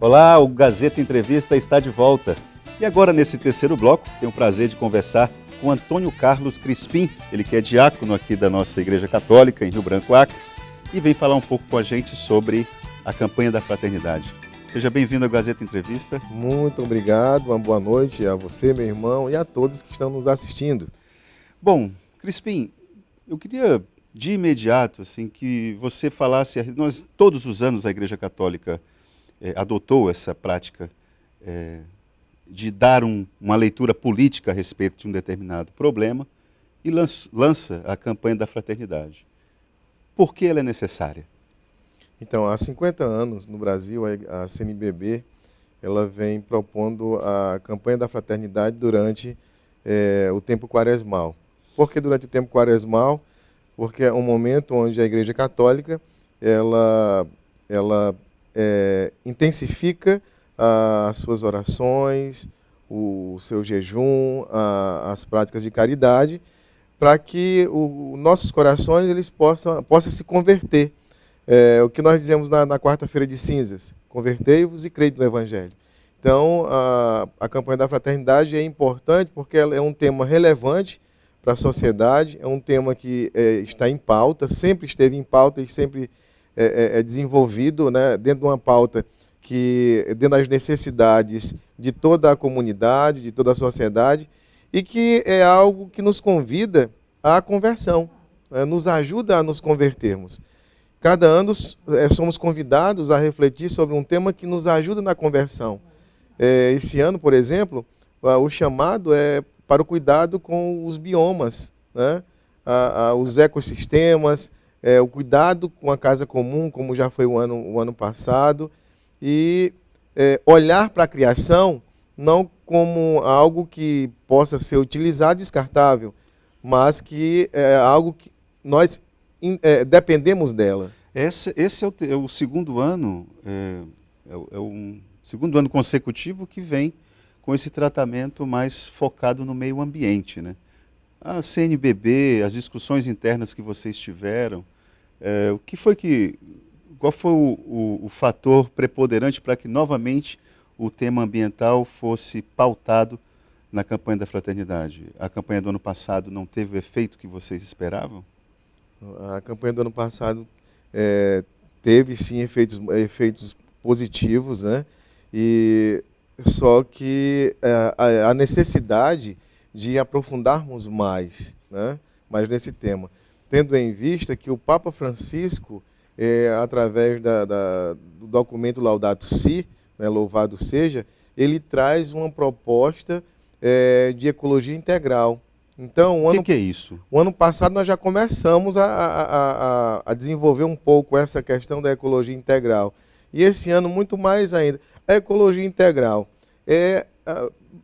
Olá, o Gazeta Entrevista está de volta. E agora, nesse terceiro bloco, tenho o prazer de conversar com Antônio Carlos Crispim, ele que é diácono aqui da nossa Igreja Católica, em Rio Branco, Acre, e vem falar um pouco com a gente sobre a campanha da fraternidade. Seja bem-vindo ao Gazeta Entrevista. Muito obrigado, uma boa noite a você, meu irmão, e a todos que estão nos assistindo. Bom, Crispim, eu queria de imediato assim, que você falasse, nós todos os anos a Igreja Católica adotou essa prática de dar uma leitura política a respeito de um determinado problema e lança a campanha da fraternidade. Por que ela é necessária? Então, há 50 anos no Brasil, a CNBB ela vem propondo a campanha da fraternidade durante o tempo quaresmal. Por que durante o tempo quaresmal? Porque é um momento onde a Igreja Católica ela intensifica as suas orações, o seu jejum, as práticas de caridade, para que nossos corações eles possam se converter. O que nós dizemos na quarta-feira de cinzas, convertei-vos e crede no Evangelho. Então, a campanha da fraternidade é importante porque ela é um tema relevante para a sociedade, é um tema que está em pauta, sempre esteve em pauta e sempre é desenvolvido, né, dentro de uma pauta que dentro das necessidades de toda a comunidade, de toda a sociedade, e que é algo que nos convida à conversão, né, nos ajuda a nos convertermos. Cada ano somos convidados a refletir sobre um tema que nos ajuda na conversão. Esse ano, por exemplo, o chamado é para o cuidado com os biomas, né? Os ecossistemas, o cuidado com a casa comum, como já foi o ano passado, e olhar para a criação não como algo que possa ser utilizado e descartável, mas que é algo que nós dependemos dela. Esse é o segundo ano, um segundo ano consecutivo que vem com esse tratamento mais focado no meio ambiente, né? A CNBB, as discussões internas que vocês tiveram, qual foi o fator preponderante para que novamente o tema ambiental fosse pautado na campanha da fraternidade? A campanha do ano passado não teve o efeito que vocês esperavam? A campanha do ano passado teve sim efeitos positivos, né? Só que a necessidade de aprofundarmos mais, né, mais nesse tema, tendo em vista que o Papa Francisco, através do documento Laudato Si, né, louvado seja, ele traz uma proposta de ecologia integral. Então, O que é isso? O ano passado nós já começamos a desenvolver um pouco essa questão da ecologia integral. E esse ano muito mais ainda. A ecologia integral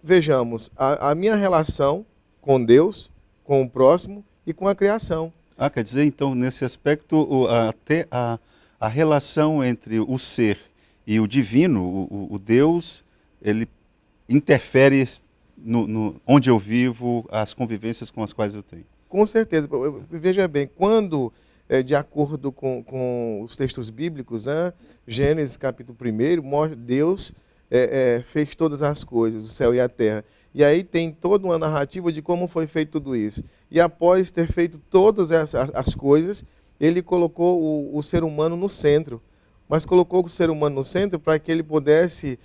vejamos, a minha relação com Deus, com o próximo e com a criação. Quer dizer, então, nesse aspecto, até a relação entre o ser e o divino, o Deus, ele interfere onde eu vivo, as convivências com as quais eu tenho. Com certeza. Veja bem, quando, de acordo com os textos bíblicos, né, Gênesis capítulo 1, mostra Deus fez todas as coisas, o céu e a terra. E aí tem toda uma narrativa de como foi feito tudo isso. E após ter feito todas as coisas, ele colocou o ser humano no centro. Mas colocou o ser humano no centro para que ele pudesse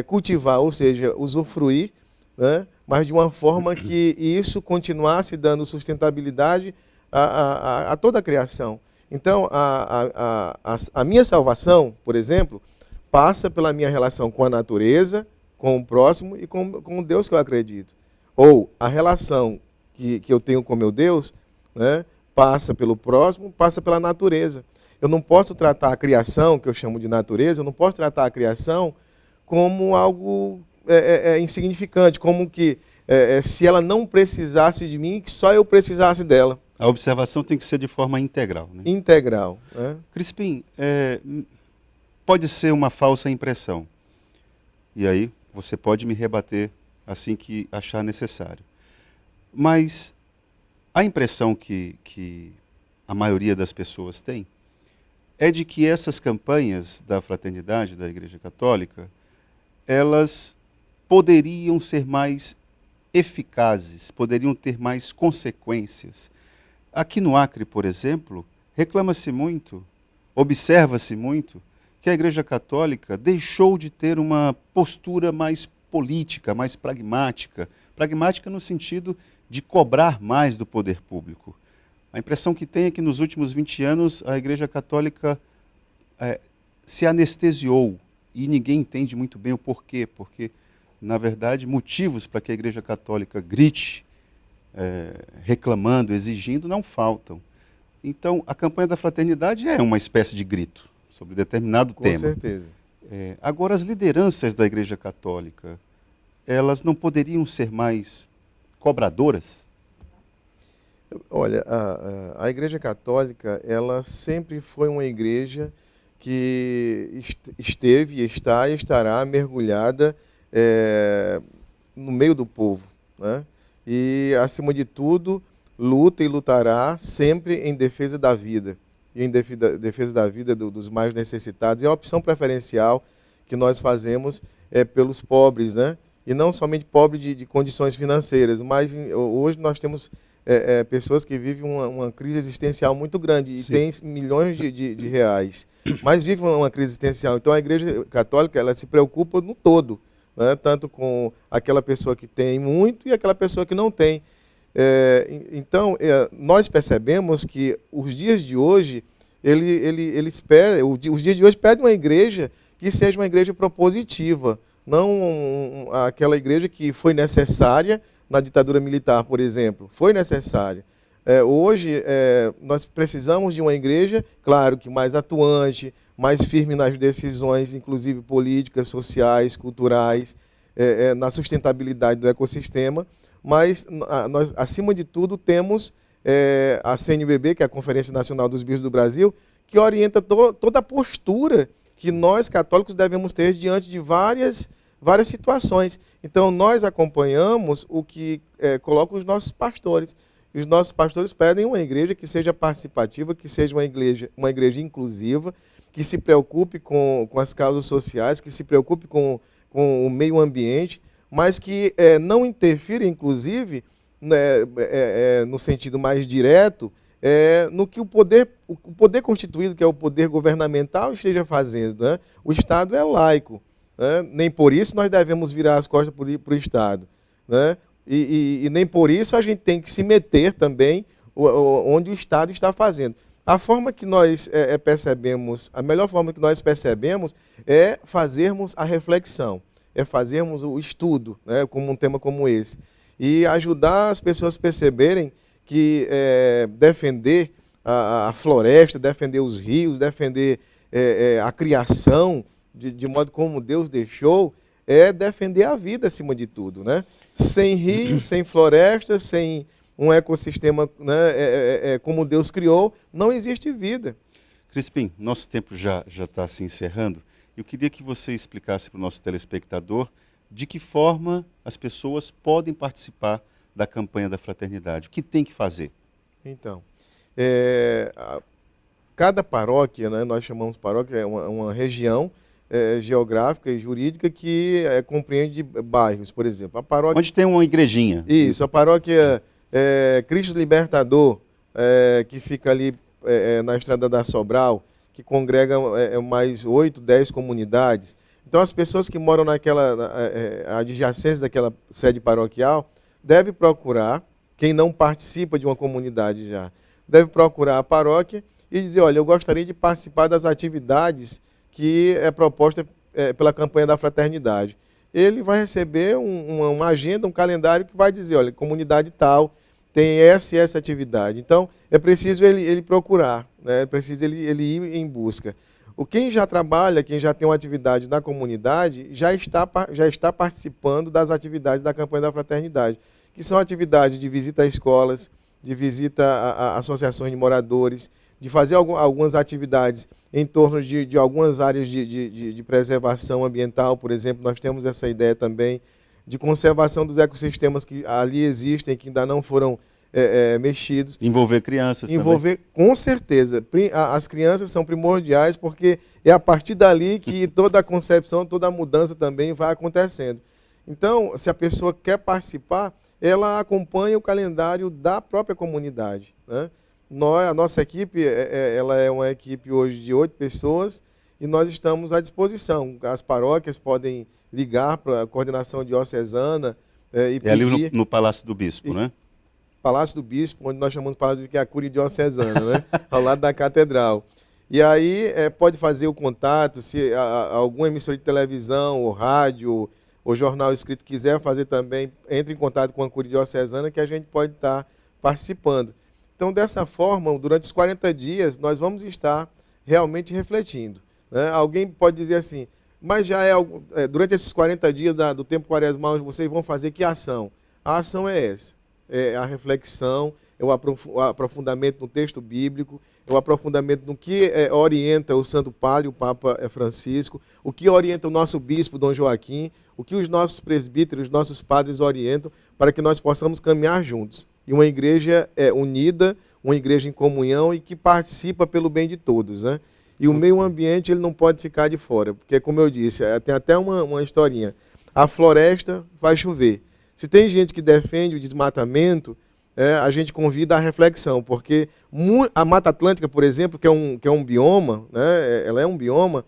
cultivar, ou seja, usufruir, né? Mas de uma forma que isso continuasse dando sustentabilidade a toda a criação. Então, a minha salvação, por exemplo, passa pela minha relação com a natureza, com o próximo e com o Deus que eu acredito. Ou a relação que eu tenho com meu Deus, né, passa pelo próximo, passa pela natureza. Eu não posso tratar a criação, que eu chamo de natureza, eu não posso tratar a criação como algo insignificante, como que se ela não precisasse de mim, que só eu precisasse dela. A observação tem que ser de forma integral, né? Integral. Crispim, pode ser uma falsa impressão. E aí você pode me rebater assim que achar necessário. Mas a impressão que a maioria das pessoas tem é de que essas campanhas da fraternidade, da Igreja Católica, elas poderiam ser mais eficazes, poderiam ter mais consequências. Aqui no Acre, por exemplo, reclama-se muito, observa-se muito, que a Igreja Católica deixou de ter uma postura mais política, mais pragmática. Pragmática no sentido de cobrar mais do poder público. A impressão que tem é que nos últimos 20 anos a Igreja Católica se anestesiou e ninguém entende muito bem o porquê, porque, na verdade, motivos para que a Igreja Católica grite, reclamando, exigindo, não faltam. Então, a campanha da fraternidade é uma espécie de grito sobre determinado tema. Com certeza. Agora, as lideranças da Igreja Católica, elas não poderiam ser mais cobradoras? Olha, a Igreja Católica, ela sempre foi uma igreja que esteve, está e estará mergulhada no meio do povo, né? E, acima de tudo, luta e lutará sempre em defesa da vida, e em defesa da vida dos mais necessitados. E a opção preferencial que nós fazemos é pelos pobres, né? E não somente pobres de condições financeiras, mas hoje nós temos pessoas que vivem uma crise existencial muito grande e têm milhões de reais, mas vivem uma crise existencial. Então a Igreja Católica, ela se preocupa no todo, né? Tanto com aquela pessoa que tem muito e aquela pessoa que não tem. Então, nós percebemos que os dias de hoje, os dias de hoje pedem uma igreja que seja uma igreja propositiva, não aquela igreja que foi necessária na ditadura militar, por exemplo. Foi necessária. Hoje, nós precisamos de uma igreja, claro que mais atuante, mais firme nas decisões, inclusive políticas, sociais, culturais, na sustentabilidade do ecossistema, mas nós, acima de tudo, temos a CNBB, que é a Conferência Nacional dos Bispos do Brasil, que orienta toda a postura que nós, católicos, devemos ter diante de várias situações. Então, nós acompanhamos o que colocam os nossos pastores. E os nossos pastores pedem uma igreja que seja participativa, que seja uma igreja inclusiva, que se preocupe com as causas sociais, que se preocupe com o meio ambiente, mas que não interfira, inclusive, no sentido mais direto, no que o poder constituído, que é o poder governamental, esteja fazendo, né? O Estado é laico, né? Nem por isso nós devemos virar as costas para o Estado, né? E nem por isso a gente tem que se meter também onde o Estado está fazendo. A forma que nós percebemos, a melhor forma que nós percebemos é fazermos a reflexão, é fazermos o estudo, né, como um tema como esse, e ajudar as pessoas a perceberem que defender a floresta, defender os rios, defender a criação de modo como Deus deixou, é defender a vida acima de tudo, né? Sem rios, sem florestas, sem um ecossistema, né, como Deus criou, não existe vida. Crispim, nosso tempo já está se encerrando. Eu queria que você explicasse para o nosso telespectador de que forma as pessoas podem participar da campanha da fraternidade. O que tem que fazer? Então, cada paróquia, né, nós chamamos paróquia, é uma região geográfica e jurídica que compreende bairros, por exemplo. A paróquia, onde tem uma igrejinha. Isso, a paróquia Cristo Libertador, que fica ali na Estrada da Sobral, que congrega mais 8, 10 comunidades. Então, as pessoas que moram adjacência daquela sede paroquial devem procurar, quem não participa de uma comunidade já, deve procurar a paróquia e dizer, olha, eu gostaria de participar das atividades que é proposta pela campanha da fraternidade. Ele vai receber uma agenda, um calendário que vai dizer, olha, comunidade tal tem essa e essa atividade. Então, é preciso ele procurar, né? É preciso ele ir em busca. Quem já trabalha, quem já tem uma atividade na comunidade, já está participando das atividades da campanha da fraternidade, que são atividades de visita a escolas, de visita a associações de moradores, de fazer algumas atividades em torno de algumas áreas de preservação ambiental, por exemplo. Nós temos essa ideia também de conservação dos ecossistemas que ali existem, que ainda não foram mexidos. Envolver crianças Envolver, com certeza. As crianças são primordiais porque é a partir dali que toda a concepção, toda a mudança também vai acontecendo. Então, se a pessoa quer participar, ela acompanha o calendário da própria comunidade, né? A nossa equipe ela é uma equipe hoje de 8 pessoas e nós estamos à disposição. As paróquias podem ligar para a coordenação diocesana e pedir... É ali no Palácio do Bispo, né? Palácio do Bispo, onde nós chamamos de Palácio do Bispo, que é a Cúria Diocesana, né? Ao lado da Catedral. E aí pode fazer o contato, se alguma emissora de televisão, ou rádio, ou jornal escrito quiser fazer também, entre em contato com a Cúria Diocesana, que a gente pode estar participando. Então, dessa forma, durante os 40 dias, nós vamos estar realmente refletindo, né? Alguém pode dizer assim, mas já durante esses 40 dias do tempo quaresmal, vocês vão fazer que ação? A ação é essa. É a reflexão, é o aprofundamento no texto bíblico, é o aprofundamento no que orienta o Santo Padre, o Papa Francisco, o que orienta o nosso Bispo, Dom Joaquim, o que os nossos presbíteros, os nossos padres orientam, para que nós possamos caminhar juntos. E uma igreja unida, uma igreja em comunhão e que participa pelo bem de todos, né? E o meio ambiente ele não pode ficar de fora, porque, como eu disse, tem até uma historinha. A floresta vai chover. Se tem gente que defende o desmatamento, a gente convida à reflexão, porque a Mata Atlântica, por exemplo, que é um bioma, né, ela é um bioma,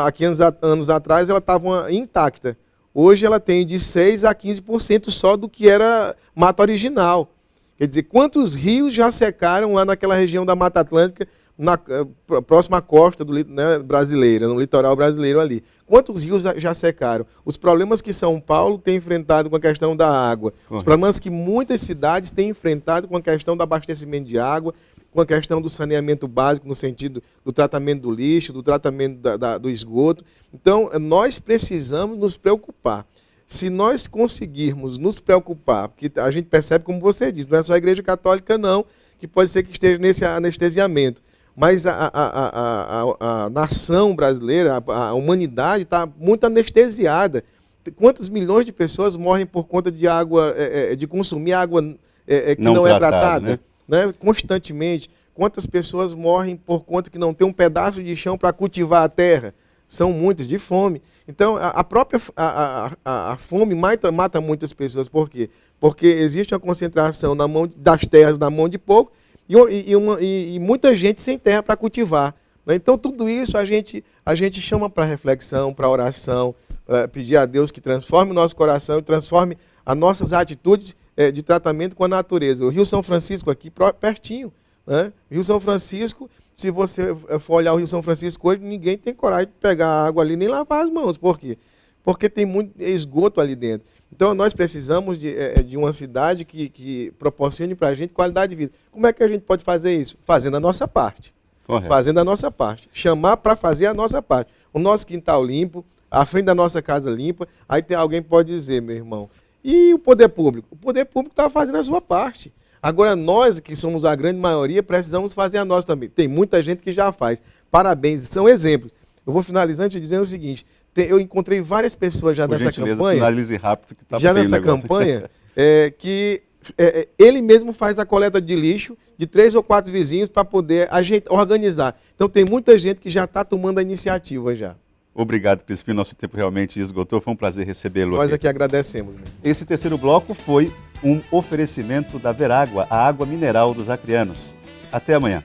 há 500 anos atrás ela estava intacta. Hoje ela tem de 6% a 15% só do que era mata original. Quer dizer, quantos rios já secaram lá naquela região da Mata Atlântica, na próxima costa brasileira, no litoral brasileiro ali. Quantos rios já secaram? Os problemas que São Paulo tem enfrentado com a questão da água, os problemas que muitas cidades têm enfrentado com a questão do abastecimento de água, com a questão do saneamento básico, no sentido do tratamento do lixo, do tratamento do esgoto. Então, nós precisamos nos preocupar. Se nós conseguirmos nos preocupar, porque a gente percebe, como você disse, não é só a Igreja Católica não, que pode ser que esteja nesse anestesiamento. Mas a nação brasileira, a humanidade está muito anestesiada. Quantos milhões de pessoas morrem por conta de água, de consumir água que não é tratada, né? Constantemente? Quantas pessoas morrem por conta que não tem um pedaço de chão para cultivar a terra? São muitas, de fome. Então, a própria fome mata muitas pessoas. Por quê? Porque existe uma concentração das terras na mão de pouco, e muita gente sem terra para cultivar, né? Então, tudo isso a gente chama para reflexão, para oração, para pedir a Deus que transforme o nosso coração e transforme as nossas atitudes de tratamento com a natureza. O Rio São Francisco aqui, pertinho, né? Rio São Francisco, se você for olhar o Rio São Francisco hoje, ninguém tem coragem de pegar a água ali nem lavar as mãos. Por quê? Porque tem muito esgoto ali dentro. Então, nós precisamos de uma cidade que proporcione para a gente qualidade de vida. Como é que a gente pode fazer isso? Fazendo a nossa parte. Correto. Fazendo a nossa parte. Chamar para fazer a nossa parte. O nosso quintal limpo, a frente da nossa casa limpa. Aí tem alguém que pode dizer, meu irmão, e o poder público? O poder público está fazendo a sua parte. Agora, nós, que somos a grande maioria, precisamos fazer a nossa também. Tem muita gente que já faz. Parabéns, são exemplos. Eu vou finalizando te dizendo o seguinte... Eu encontrei várias pessoas já nessa campanha. Finalize rápido que tá já nessa campanha, que ele mesmo faz a coleta de lixo de 3 ou 4 vizinhos para poder organizar. Então tem muita gente que já está tomando a iniciativa já. Obrigado, Crispim. Nosso tempo realmente esgotou. Foi um prazer recebê-lo. Nós aqui agradecemos. Esse terceiro bloco foi um oferecimento da Verágua, a água mineral dos acrianos. Até amanhã.